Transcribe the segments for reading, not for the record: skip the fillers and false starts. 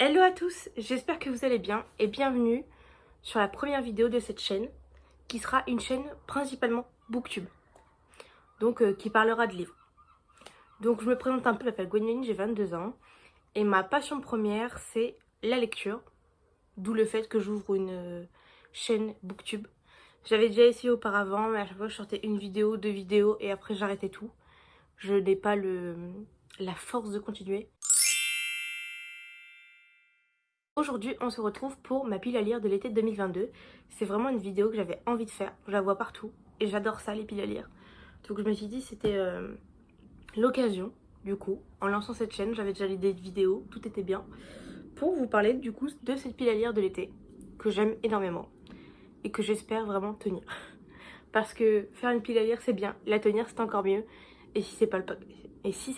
Hello à tous, j'espère que vous allez bien et bienvenue sur la première vidéo de cette chaîne qui sera une chaîne principalement booktube, donc qui parlera de livres. Donc je me présente un peu, je m'appelle Gwendoline, j'ai 22 ans et ma passion première c'est la lecture, d'où le fait que j'ouvre une chaîne booktube. J'avais déjà essayé auparavant mais à chaque fois je sortais une vidéo, deux vidéos et après j'arrêtais tout. Je n'ai pas la force de continuer. Aujourd'hui, on se retrouve pour ma pile à lire de l'été 2022. C'est vraiment une vidéo que j'avais envie de faire. Je la vois partout et j'adore ça, les piles à lire. Donc je me suis dit c'était l'occasion, du coup, en lançant cette chaîne, j'avais déjà l'idée de vidéo, tout était bien, pour vous parler du coup de cette pile à lire de l'été que j'aime énormément et que j'espère vraiment tenir. Parce que faire une pile à lire c'est bien, la tenir c'est encore mieux. Et si c'est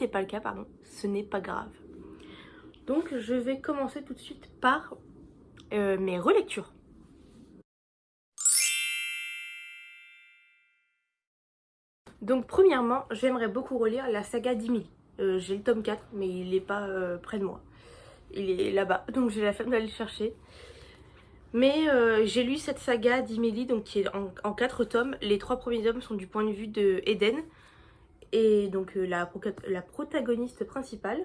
pas le cas, pardon, ce n'est pas grave. Donc je vais commencer tout de suite par mes relectures. Donc premièrement, j'aimerais beaucoup relire la saga d'Emily. J'ai le tome 4, mais il n'est pas près de moi. Il est là-bas, donc j'ai la flemme d'aller le chercher. Mais j'ai lu cette saga d'Emily, donc qui est en 4 tomes. Les 3 premiers tomes sont du point de vue de Eden, et donc la protagoniste principale.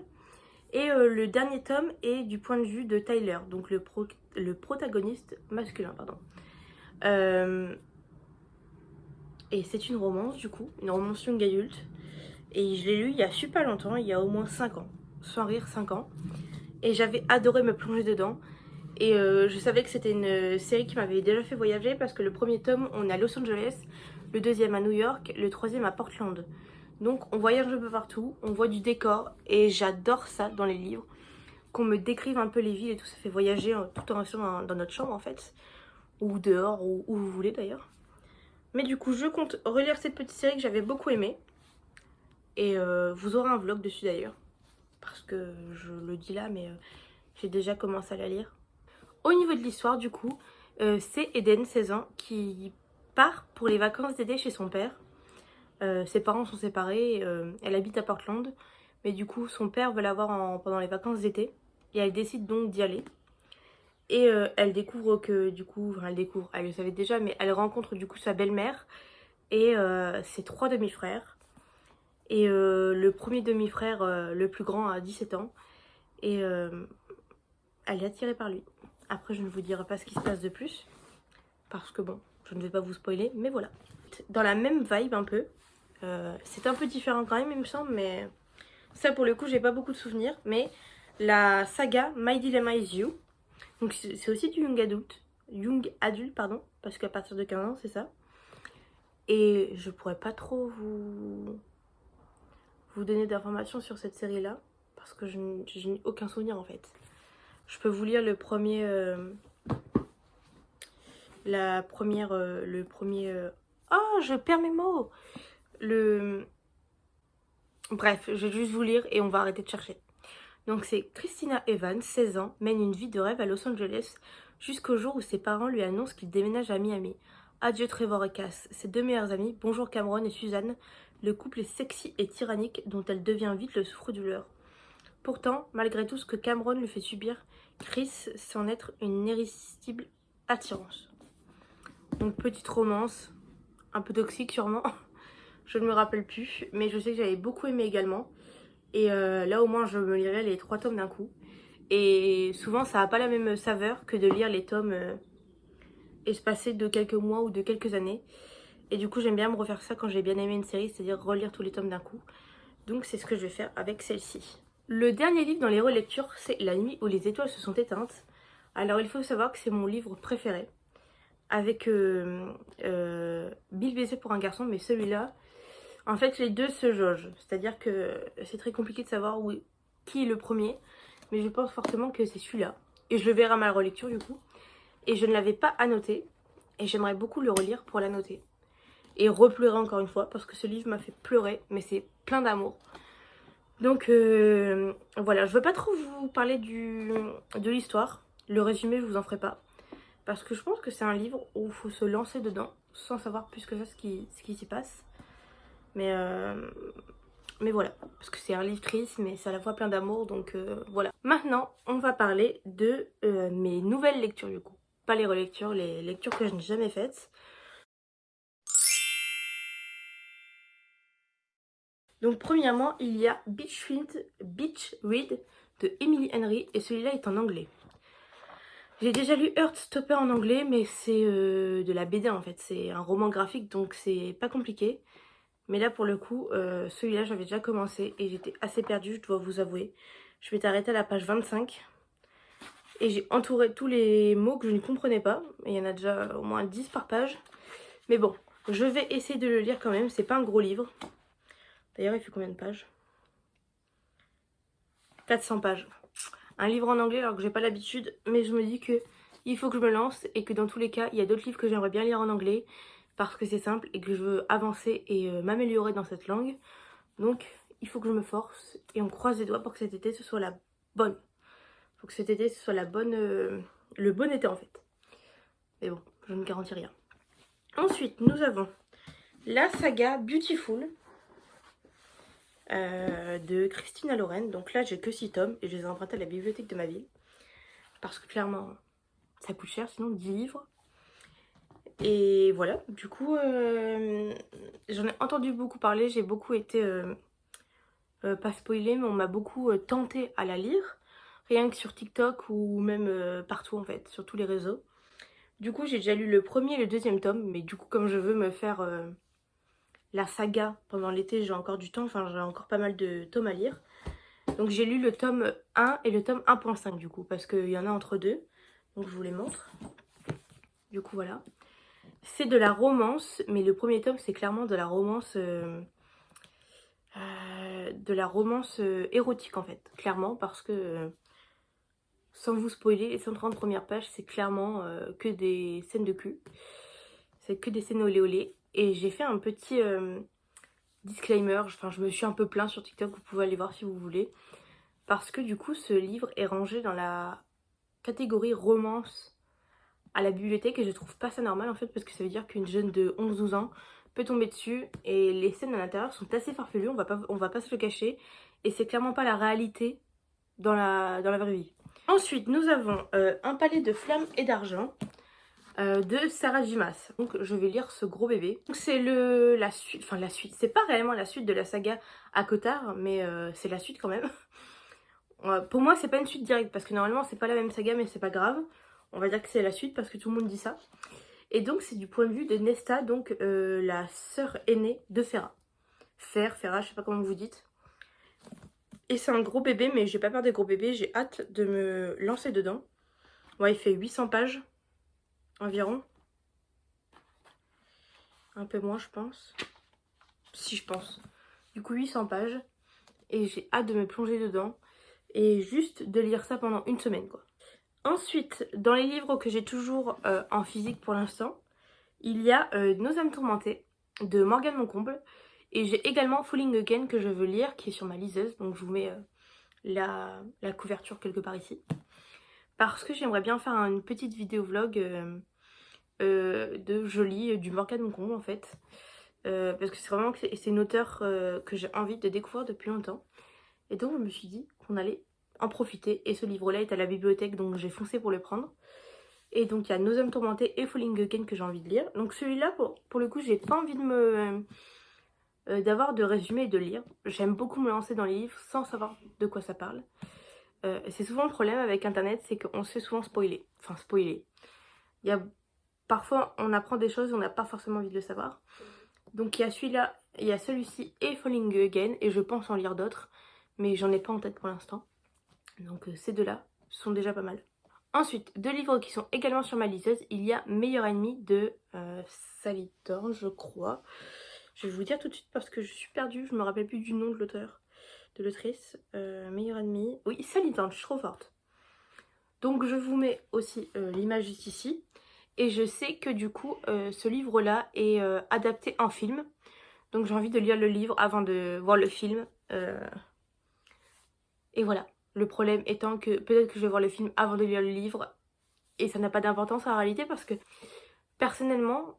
Et le dernier tome est du point de vue de Tyler, donc le protagoniste masculin, pardon. Et c'est une romance du coup, une romance young adulte. Et je l'ai lu il y a super longtemps, il y a au moins 5 ans. Sans rire, 5 ans. Et j'avais adoré me plonger dedans. Et je savais que c'était une série qui m'avait déjà fait voyager parce que le premier tome, on est à Los Angeles, le deuxième à New York, le troisième à Portland. Donc on voyage un peu partout, on voit du décor et j'adore ça dans les livres. Qu'on me décrive un peu les villes et tout, ça fait voyager tout en restant dans notre chambre en fait. Ou dehors, ou où vous voulez d'ailleurs. Mais du coup, je compte relire cette petite série que j'avais beaucoup aimée. Et vous aurez un vlog dessus d'ailleurs. Parce que je le dis là, mais j'ai déjà commencé à la lire. Au niveau de l'histoire, du coup, c'est Eden, 16 ans, qui part pour les vacances d'été chez son père. Ses parents sont séparés, elle habite à Portland. Mais du coup, son père veut la voir pendant les vacances d'été. Et elle décide donc d'y aller. Et elle découvre que du coup, enfin elle le savait déjà, mais elle rencontre du coup sa belle-mère et ses 3 demi-frères. Et le premier demi-frère, le plus grand, a 17 ans. Et elle est attirée par lui. Après, je ne vous dirai pas ce qui se passe de plus. Parce que bon, je ne vais pas vous spoiler, mais voilà. Dans la même vibe un peu. C'est un peu différent quand même, il me semble, mais ça pour le coup, j'ai pas beaucoup de souvenirs. Mais la saga My Dilemma Is You. Donc c'est aussi du young adulte, pardon, parce qu'à partir de 15 ans, c'est ça. Et je pourrais pas trop vous donner d'informations sur cette série-là, parce que je n'ai aucun souvenir en fait. Je peux vous lire le premier... le premier... Oh, je perds mes mots. Bref, je vais juste vous lire et on va arrêter de chercher. Donc c'est Christina Evans, 16 ans, mène une vie de rêve à Los Angeles jusqu'au jour où ses parents lui annoncent qu'il déménage à Miami. Adieu Trevor et Cass, ses 2 meilleurs amis, bonjour Cameron et Suzanne. Le couple est sexy et tyrannique dont elle devient vite le souffre-douleur. Pourtant, malgré tout ce que Cameron lui fait subir, Chris sait en être une irrésistible attirance. Donc petite romance, un peu toxique sûrement, je ne me rappelle plus, mais je sais que j'avais beaucoup aimé également. Et là au moins je me lirai les 3 tomes d'un coup. Et souvent ça n'a pas la même saveur que de lire les tomes espacés de quelques mois ou de quelques années. Et du coup j'aime bien me refaire ça quand j'ai bien aimé une série, c'est-à-dire relire tous les tomes d'un coup. Donc c'est ce que je vais faire avec celle-ci. Le dernier livre dans les relectures, c'est La nuit où les étoiles se sont éteintes. Alors il faut savoir que c'est mon livre préféré. Avec Bill Baiser pour un garçon, mais celui-là, en fait les deux se jaugent. C'est-à-dire que c'est très compliqué de savoir qui est le premier. Mais je pense fortement que c'est celui-là. Et je le verrai à ma relecture du coup. Et je ne l'avais pas annoté. Et j'aimerais beaucoup le relire pour l'annoter. Et repleurer encore une fois. Parce que ce livre m'a fait pleurer. Mais c'est plein d'amour. Donc voilà. Je veux pas trop vous parler de l'histoire. Le résumé je vous en ferai pas. Parce que je pense que c'est un livre où il faut se lancer dedans. Sans savoir plus que ça ce qui s'y passe. Mais Mais voilà, parce que c'est un livre triste, mais c'est à la fois plein d'amour, donc voilà. Maintenant, on va parler de mes nouvelles lectures du coup. Pas les relectures, les lectures que je n'ai jamais faites. Donc premièrement, il y a Beach Read de Emily Henry, et celui-là est en anglais. J'ai déjà lu Heartstopper en anglais, mais c'est de la BD en fait, c'est un roman graphique, donc c'est pas compliqué. Mais là pour le coup, celui-là j'avais déjà commencé et j'étais assez perdue, je dois vous avouer. Je m'étais arrêtée à la page 25 et j'ai entouré tous les mots que je ne comprenais pas. Et il y en a déjà au moins 10 par page. Mais bon, je vais essayer de le lire quand même, c'est pas un gros livre. D'ailleurs il fait combien de pages? 400 pages. Un livre en anglais alors que j'ai pas l'habitude, mais je me dis que il faut que je me lance et que dans tous les cas, il y a d'autres livres que j'aimerais bien lire en anglais parce que c'est simple et que je veux avancer et m'améliorer dans cette langue. Donc, il faut que je me force et on croise les doigts pour que cet été ce soit la bonne. Faut que cet été ce soit la bonne, le bon été en fait. Mais bon, je ne garantis rien. Ensuite, nous avons la saga Beautiful de Christina Loren. Donc là, j'ai que 6 tomes et je les ai empruntés à la bibliothèque de ma ville. Parce que clairement, ça coûte cher, sinon 10 livres. Et voilà, du coup, j'en ai entendu beaucoup parler, j'ai beaucoup été, pas spoilée, mais on m'a beaucoup tenté à la lire. Rien que sur TikTok ou même partout en fait, sur tous les réseaux. Du coup, j'ai déjà lu le premier et le deuxième tome, mais du coup, comme je veux me faire la saga pendant l'été, j'ai encore du temps, enfin j'ai encore pas mal de tomes à lire. Donc j'ai lu le tome 1 et le tome 1.5 du coup, parce qu'il y en a entre deux. Donc je vous les montre. Du coup voilà. C'est de la romance, mais le premier tome c'est clairement de la romance érotique en fait. Clairement, parce que, sans vous spoiler, les 130 premières pages c'est clairement que des scènes de cul. C'est que des scènes olé olé. Et j'ai fait un petit disclaimer, enfin je me suis un peu plaint sur TikTok, vous pouvez aller voir si vous voulez. Parce que du coup ce livre est rangé dans la catégorie romance à la bibliothèque et je trouve pas ça normal en fait parce que ça veut dire qu'une jeune de 11-12 ans peut tomber dessus et les scènes à l'intérieur sont assez farfelues, on va pas se le cacher et c'est clairement pas la réalité dans la vraie vie. Ensuite nous avons Un palais de flammes et d'argent de Sarah J. Maas. Donc je vais lire ce gros bébé. Donc c'est la suite, enfin la suite, c'est pas réellement la suite de la saga à Cotard, mais c'est la suite quand même. Pour moi c'est pas une suite directe parce que normalement c'est pas la même saga mais c'est pas grave. On va dire que c'est la suite parce que tout le monde dit ça. Et donc c'est du point de vue de Nesta, donc la sœur aînée de Feyre. Feyre, je sais pas comment vous dites. Et c'est un gros bébé mais j'ai pas peur des gros bébés, j'ai hâte de me lancer dedans. Ouais, il fait 800 pages environ. Un peu moins je pense. Si je pense. Du coup 800 pages. Et j'ai hâte de me plonger dedans. Et juste de lire ça pendant une semaine quoi. Ensuite, dans les livres que j'ai toujours en physique pour l'instant, il y a Nos âmes tourmentées de Morgane Moncomble. Et j'ai également Falling Again que je veux lire, qui est sur ma liseuse. Donc je vous mets la couverture quelque part ici. Parce que j'aimerais bien faire une petite vidéo vlog de Jolie, du Morgane Moncomble en fait. Parce que c'est vraiment c'est une auteure que j'ai envie de découvrir depuis longtemps. Et donc je me suis dit qu'on allait en profiter. Et ce livre-là est à la bibliothèque, donc j'ai foncé pour le prendre. Et donc il y a Nos âmes tourmentées et Falling Again que j'ai envie de lire. Donc celui-là, pour le coup, j'ai pas envie de d'avoir de résumé et de lire. J'aime beaucoup me lancer dans les livres sans savoir de quoi ça parle. C'est souvent le problème avec internet, c'est qu'on se fait souvent spoiler. Enfin spoiler. Parfois on apprend des choses et on n'a pas forcément envie de le savoir. Donc il y a celui-là, il y a celui-ci et Falling Again. Et je pense en lire d'autres. Mais j'en ai pas en tête pour l'instant. Donc ces deux-là sont déjà pas mal. Ensuite, deux livres qui sont également sur ma liseuse. Il y a Meilleur ennemi de Sally Thorne, je crois. Je vais vous dire tout de suite parce que je suis perdue. Je me rappelle plus du nom de l'auteur, de l'autrice. Meilleur ennemi. Oui, Sally Thorne, je suis trop forte. Donc je vous mets aussi l'image juste ici. Et je sais que du coup, ce livre-là est adapté en film. Donc j'ai envie de lire le livre avant de voir le film. Et voilà. Le problème étant que peut-être que je vais voir le film avant de lire le livre. Et ça n'a pas d'importance en réalité parce que personnellement,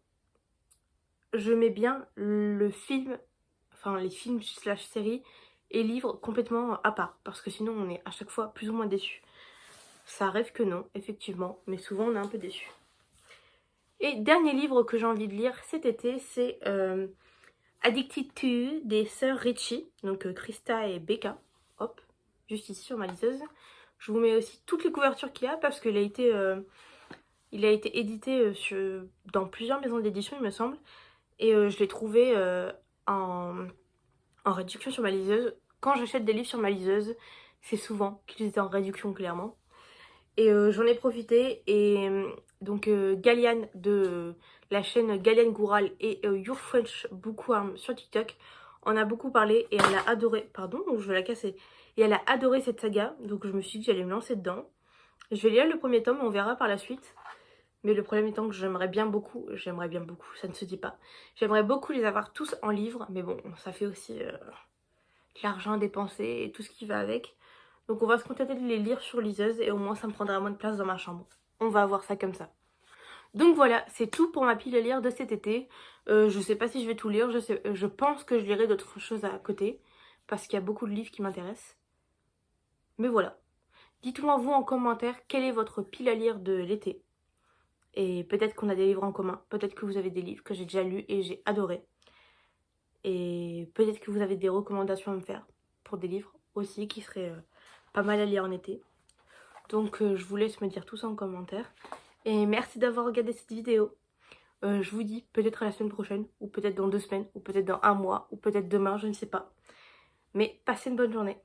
je mets bien le film, enfin les films slash séries et livres complètement à part. Parce que sinon on est à chaque fois plus ou moins déçus. Ça arrive que non, effectivement, mais souvent on est un peu déçus. Et dernier livre que j'ai envie de lire cet été, c'est Addicted to You des sœurs Ricci, donc Krista et Becca. Hop, juste ici sur ma liseuse. Je vous mets aussi toutes les couvertures qu'il y a parce qu'il a été, édité dans plusieurs maisons d'édition, il me semble. Et je l'ai trouvé en réduction sur ma liseuse. Quand j'achète des livres sur ma liseuse, c'est souvent qu'ils étaient en réduction, clairement. Et j'en ai profité. Et donc Galiane de la chaîne Galiane Goural et Your French Bookworm sur TikTok en a beaucoup parlé et elle a adoré. Pardon, je vais la casser. Et elle a adoré cette saga, donc je me suis dit que j'allais me lancer dedans. Je vais lire le premier tome, on verra par la suite. Mais le problème étant que j'aimerais bien beaucoup, ça ne se dit pas. J'aimerais beaucoup les avoir tous en livre, mais bon, ça fait aussi de l'argent dépensé et tout ce qui va avec. Donc on va se contenter de les lire sur liseuse et au moins ça me prendra moins de place dans ma chambre. On va avoir ça comme ça. Donc voilà, c'est tout pour ma pile à lire de cet été. Je sais pas si je vais tout lire, je pense que je lirai d'autres choses à côté. Parce qu'il y a beaucoup de livres qui m'intéressent. Mais voilà. Dites-moi vous en commentaire quelle est votre pile à lire de l'été. Et peut-être qu'on a des livres en commun. Peut-être que vous avez des livres que j'ai déjà lus et j'ai adoré. Et peut-être que vous avez des recommandations à me faire pour des livres aussi qui seraient pas mal à lire en été. Donc je vous laisse me dire tout ça en commentaire. Et merci d'avoir regardé cette vidéo. Je vous dis peut-être à la semaine prochaine, ou peut-être dans 2 semaines, ou peut-être dans 1 mois, ou peut-être demain, je ne sais pas. Mais passez une bonne journée.